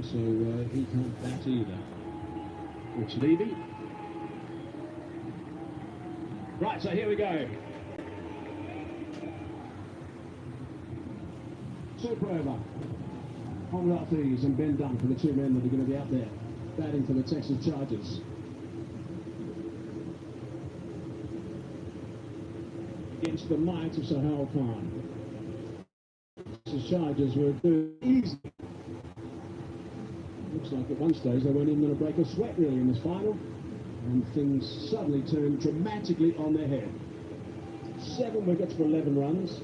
so he can't bat either. Which Levy. Right, so here we go. Super over. Conrad Thieves and Ben Dunn for the two men that are going to be out there batting for the Texas Chargers. Against the might of Sir Harold Khan. The Chargers were doing easy. Looks like at one stage they weren't even going to break a sweat really in this final. And things suddenly turned dramatically on their head. 7 wickets for 11 runs.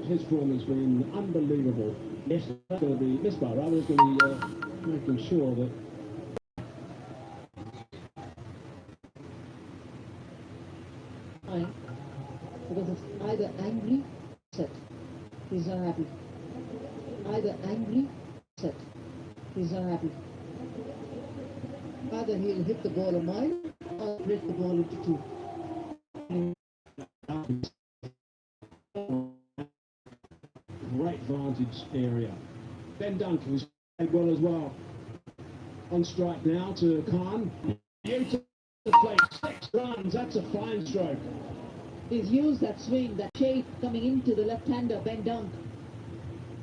His form has been unbelievable. Yes, that's going to be missed by rather is going to be making sure that because it's either angry, set. He's not happy. Either angry, set. He's not happy. Either he'll hit the ball a mile or break the ball into 2. Great vantage area. Ben Duncan was played well as well. On strike now to Khan. Beautiful play, 6 runs. That's a fine stroke. He's used that swing, that shape coming into the left-hander, Ben Dunk.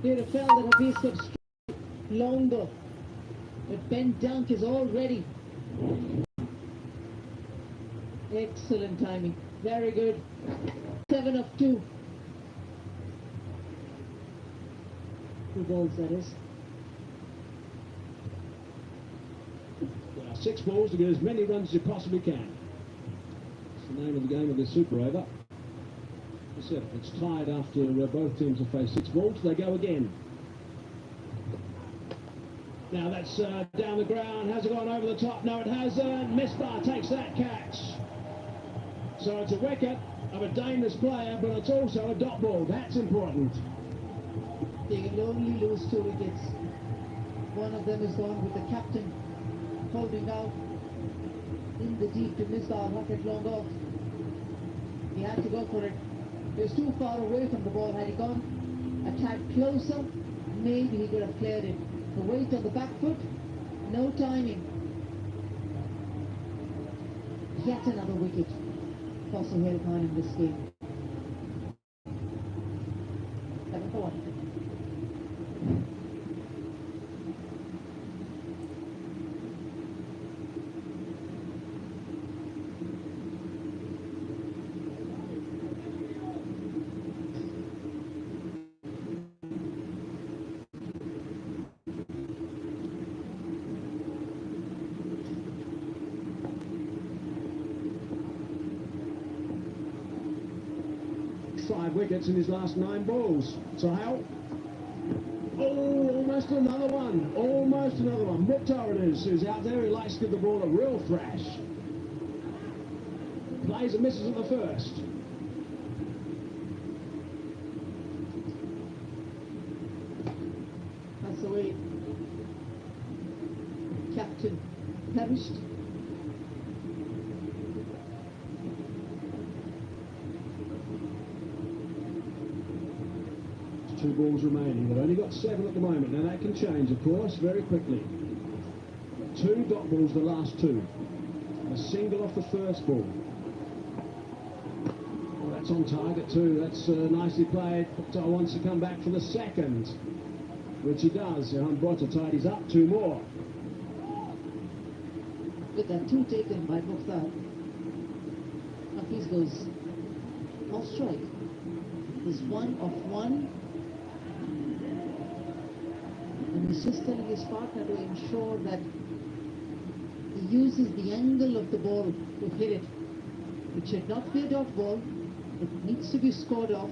He'd have felt that a piece of strike longer. But Ben Dunk is all ready. Excellent timing. Very good. 7 of 2. 2 balls, that is. 6 balls to get as many runs as you possibly can. It's the name of the game of this super over. As I said, it's tied after both teams have faced 6 balls. They go again. Now that's down the ground. Has it gone over the top? No, it hasn't. Misbar takes that catch. So it's a wicket of a dangerous player, but it's also a dot ball. That's important. They can only lose 2 wickets. One of them is gone with the captain holding out in the deep to miss our rocket long off. He had to go for it. He was too far away from the ball. Had he gone a tad closer, maybe he could have cleared it. The weight on the back foot, no timing. Yet another wicket for Sohail Khan in this game. 7 for 1. 5 wickets in his last 9 balls. So how? Oh, almost another one. Almost another one. Mukhtar it is, who's out there. He likes to give the ball a real thrash. Plays and misses at the first. That's the way Captain perished. Two balls remaining. They've only got 7 at the moment. Now that can change, of course, very quickly. 2 dot balls, the last 2. A single off the first ball. Well, that's on target too. That's nicely played. Mukhtar wants to come back for the second, which he does. Brota tidies up. 2 more. With that 2 taken by Mukhtar, Hafiz goes off strike. He's 1 of 1. And he's just telling his partner to ensure that he uses the angle of the ball to hit it. It should not be a dot ball. It needs to be scored off.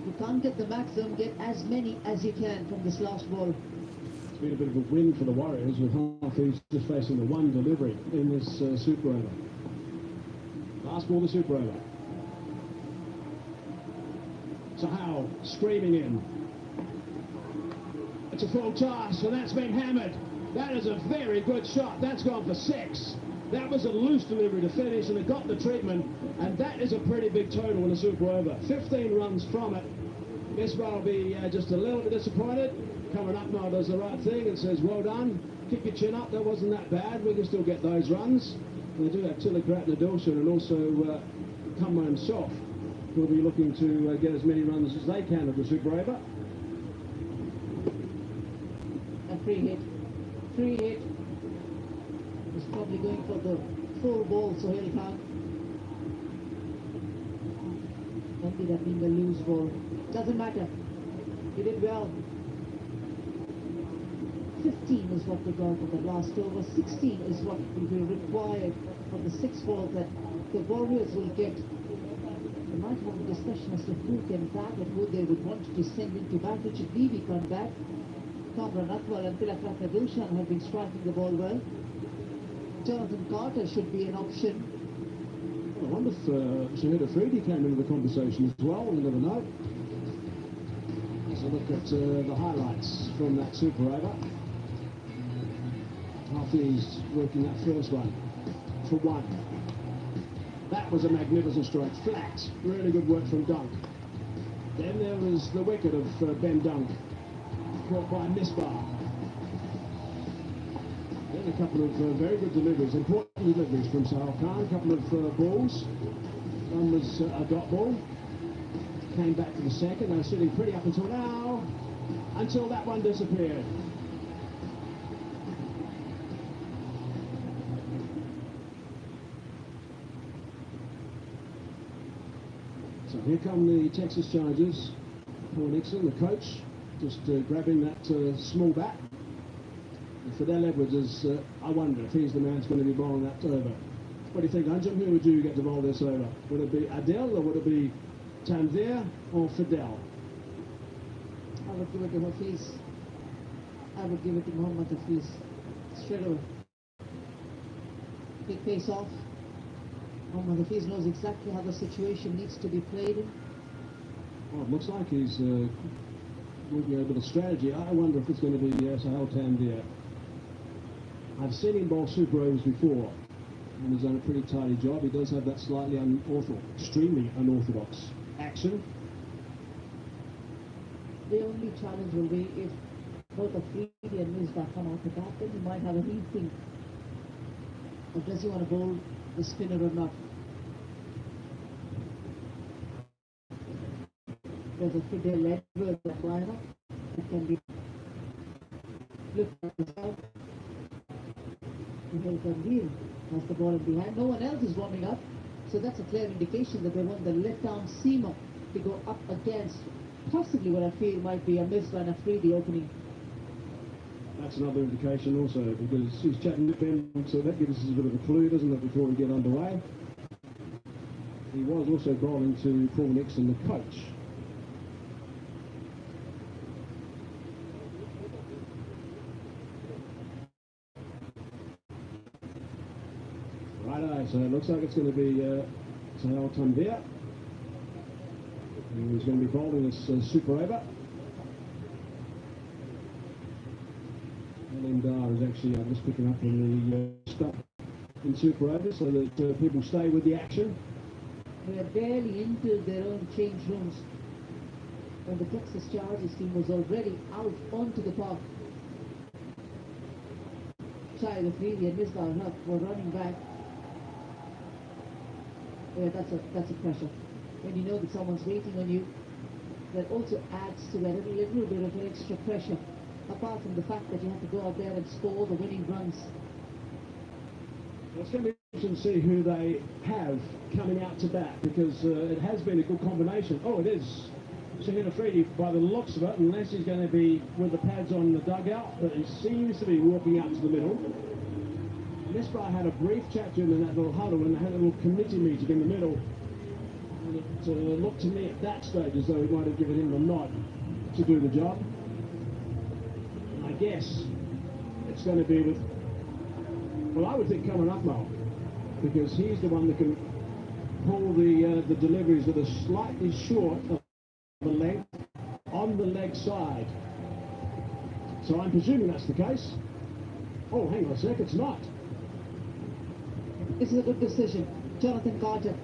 If you can't get the maximum, get as many as you can from this last ball. It's been a bit of a win for the Warriors with Hafiz just facing the 1 delivery in this super over. Last ball, the super over. So Howell screaming in. It's a full toss, and that's been hammered. That is a very good shot. That's gone for 6. That was a loose delivery to finish, and it got the treatment, and that is a pretty big total in a super over. 15 runs from it. Misbah will be just a little bit disappointed. Coming up now does the right thing and says, well done. Kick your chin up, that wasn't that bad. We can still get those runs. And they do have Tillicrat and Adilson and also Cumber himself will be looking to get as many runs as they can at the Super Over. A free hit. Free hit. He's probably going for the full ball, so he'll count. Ended up being a loose ball. Doesn't matter. He did well. 15 is what we got for the last over. 16 is what will be required for the 6 balls that the Warriors will get. They might have a discussion as to who can bat and who they would want to send into bat. Richard Levy can't bat. Kamran Atwal and Tilakrat Dilshan have been striking the ball well. Jonathan Carter should be an option. I wonder if Shahid Afridi came into the conversation as well. We'll never know. Let's look at the highlights from that Super Over. Hafiz working that first one for 1. That was a magnificent strike. Flat. Really good work from Dunk. Then there was the wicket of Ben Dunk, caught by Misbah. Then a couple of very good deliveries, important deliveries from Sahal Khan. A couple of balls. One was a dot ball. Came back to the second. They were sitting pretty up until now, until that one disappeared. So here come the Texas Chargers. Paul Nixon, the coach, just grabbing that small bat. And Fidel Edwards is, I wonder if he's the man who's going to be bowling that over. What do you think, Anjum? Who would you get to bowl this over? Would it be Adel or would it be Tanvir or Fidel? I would give it to Hafiz. I would give it to Mohammad Hafiz. Straight away. Big face off. Mohammad Hafiz knows exactly how the situation needs to be played in. Well, it looks like he's working out a bit of strategy. I wonder if it's going to be Sahel Tanvir. I've seen him bowl Super Overs before, and he's done a pretty tidy job. He does have that slightly extremely unorthodox action. The only challenge will be if both Afridi and Misbah come out to bat, then he might have a rethink. Or does he want to bowl the spinner or not? There's a Fidel Edwards at lineup. It can be looked at this out. Mihal Tanvir has the ball in behind. No one else is warming up. So that's a clear indication that they want the left arm seamer to go up against possibly what I feel might be a Misbah and Afridi opening. That's another indication also, because he's chatting with Ben, so that gives us a bit of a clue, doesn't it, before we get underway. He was also bowling to Paul Nixon, the coach. Righto, so it looks like it's going to be Sahel Tanvir. He's going to be bowling this Super Over. Dar is actually just picking up on the stuff in Super Over so that people stay with the action. They are barely into their own change rooms when the Texas Chargers team was already out onto the park. Shahid Afridi and Misbah were running back. Yeah, that's a pressure. When you know that someone's waiting on you, that also adds to that a little bit of an extra pressure. Apart from the fact that you have to go out there and score the winning runs. It's going to be interesting to see who they have coming out to bat, because it has been a good combination. Oh, it is Shahid Afridi by the looks of it, unless he's going to be with the pads on the dugout, but he seems to be walking out to the middle. Misbah had a brief chat to him in that little huddle, and they had a little committee meeting in the middle. And it looked to me at that stage as though he might have given him a nod to do the job. I guess it's going to be with, well, I would think Kamran Atwal, because he's the one that can pull the deliveries that are slightly short of the length on the leg side. So I'm presuming that's the case. Oh, hang on a sec, it's not. This is a good decision. Jonathan Carter.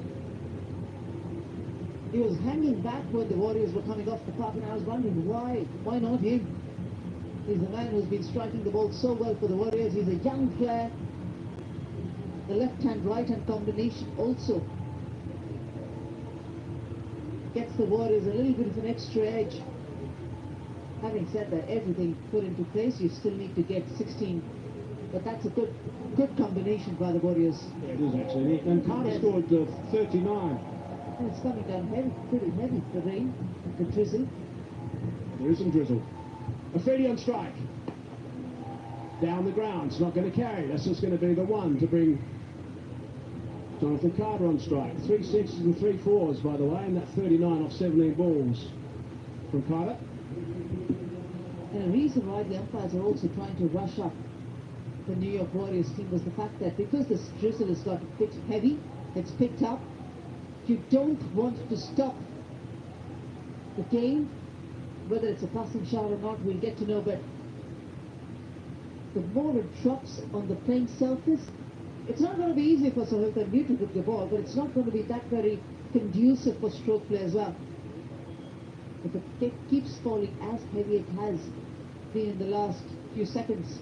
He was hanging back when the Warriors were coming off the park, and I was wondering why. Why not him? He's the man who's been striking the ball so well for the Warriors. He's a young player. The left-hand, right-hand combination also gets the Warriors a little bit of an extra edge. Having said that, everything put into place, you still need to get 16. But that's a good combination by the Warriors. Yeah, it is actually. And Carter scored 39. And it's coming down heavy, pretty heavy, the rain, the drizzle. There is some drizzle. Afridi on strike. Down the ground. It's not going to carry. That's just going to be the one to bring Jonathan Carter on strike. 3 sixes and 3 fours, by the way, and that 39 off 17 balls from Carter. And a reason why the umpires are also trying to rush up the New York Warriors team was the fact that because this drizzle has got a bit heavy, it's picked up, you don't want to stop the game. Whether it's a passing shot or not, we'll get to know, but the more it drops on the playing surface, it's not going to be easy for Sahil Tanvir to grip the ball, but it's not going to be that very conducive for stroke play as well. If it keeps falling as heavy it has been in the last few seconds.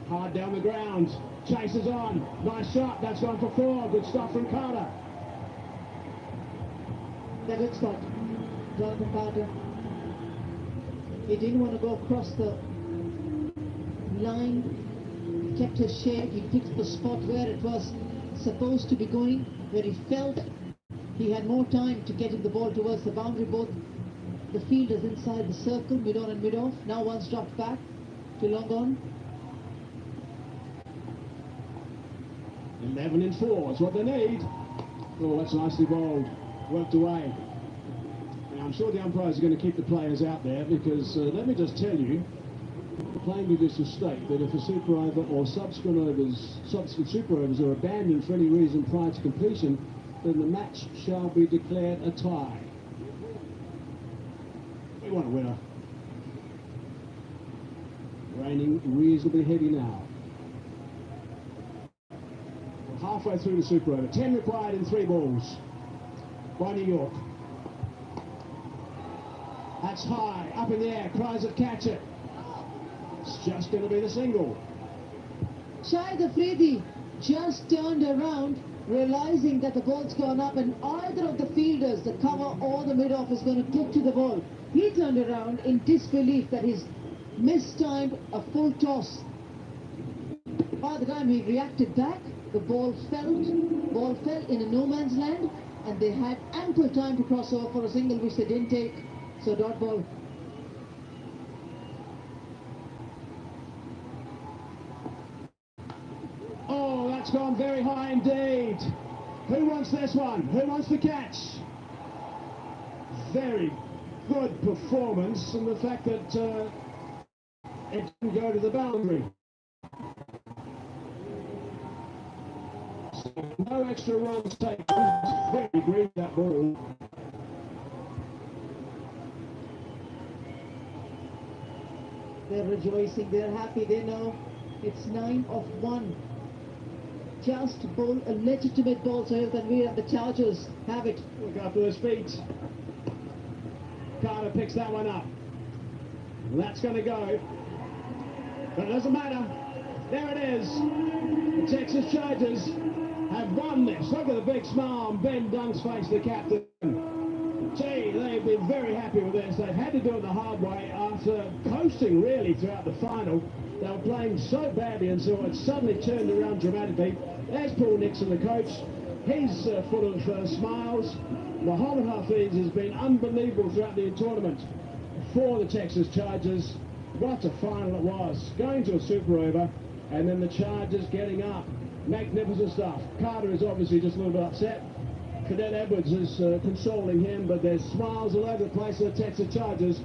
Hard down the ground. Chases on. Nice shot. That's gone for 4. Good stuff from Carter. That looks like Jonathan Carter. He didn't want to go across the line. He kept his shape. He picked the spot where it was supposed to be going, where he felt he had more time to getting the ball towards the boundary. Both the fielders inside the circle, mid-on and mid-off. Now one's dropped back to long on. 11 in 4 is what they need. Oh, that's nicely bowled. Worked away. Now, I'm sure the umpires are going to keep the players out there because, let me just tell you, playing with this mistake that if a super over or subsequent super overs are abandoned for any reason prior to completion, then the match shall be declared a tie. We want a winner. Raining reasonably heavy now. Halfway through the super over. 10 required in 3 balls by New York. That's high, up in the air, cries of catch it. It's just going to be the single. Shahid Afridi just turned around, realizing that the ball's gone up, and either of the fielders, the cover or the mid-off, is going to get to the ball. He turned around in disbelief that he's mistimed a full toss. By the time he reacted back, the ball fell in a no man's land, and they had ample time to cross over for a single, which they didn't take. So dot ball. Oh, that's gone very high indeed. Who wants this one? Who wants the catch? Very good performance, and the fact that it didn't go to the boundary. No extra runs taken. Very green, that ball. They're rejoicing, they're happy, they know it's 9 of 1. Just bowl a legitimate ball, Sahil Tanvir, and the Chargers have it. Look after those feet. Carter picks that one up. And that's going to go. But it doesn't matter. There it is. The Texas Chargers have won this. Look at the big smile on Ben Dunn's face, the captain. Gee, they've been very happy with this. They've had to do it the hard way after coasting really throughout the final. They were playing so badly and so it suddenly turned around dramatically. There's Paul Nixon, the coach. He's full of smiles. Mohamed Hafiz has been unbelievable throughout the tournament for the Texas Chargers. What a final it was. Going to a super over and then the Chargers getting up. Magnificent stuff. Carter is obviously just a little bit upset. Cadet Edwards is consoling him, but there's smiles all over the place for the Texas Chargers.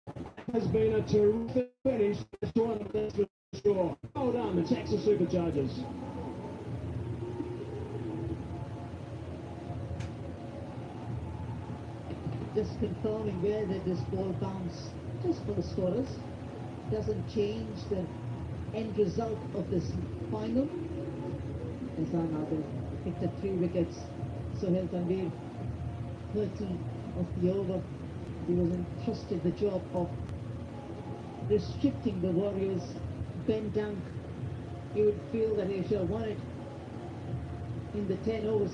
It has been a terrific finish for this tournament, that's for sure. Well done, the Texas Superchargers. Just confirming where did this ball bounce, just for the scorers. Doesn't change the end result of this final. Nissan Adil picked up 3 wickets. Sohail Tanvir, 30 of the over. He was entrusted the job of restricting the Warriors' bend down. He would feel that he should have won it in the 10 overs.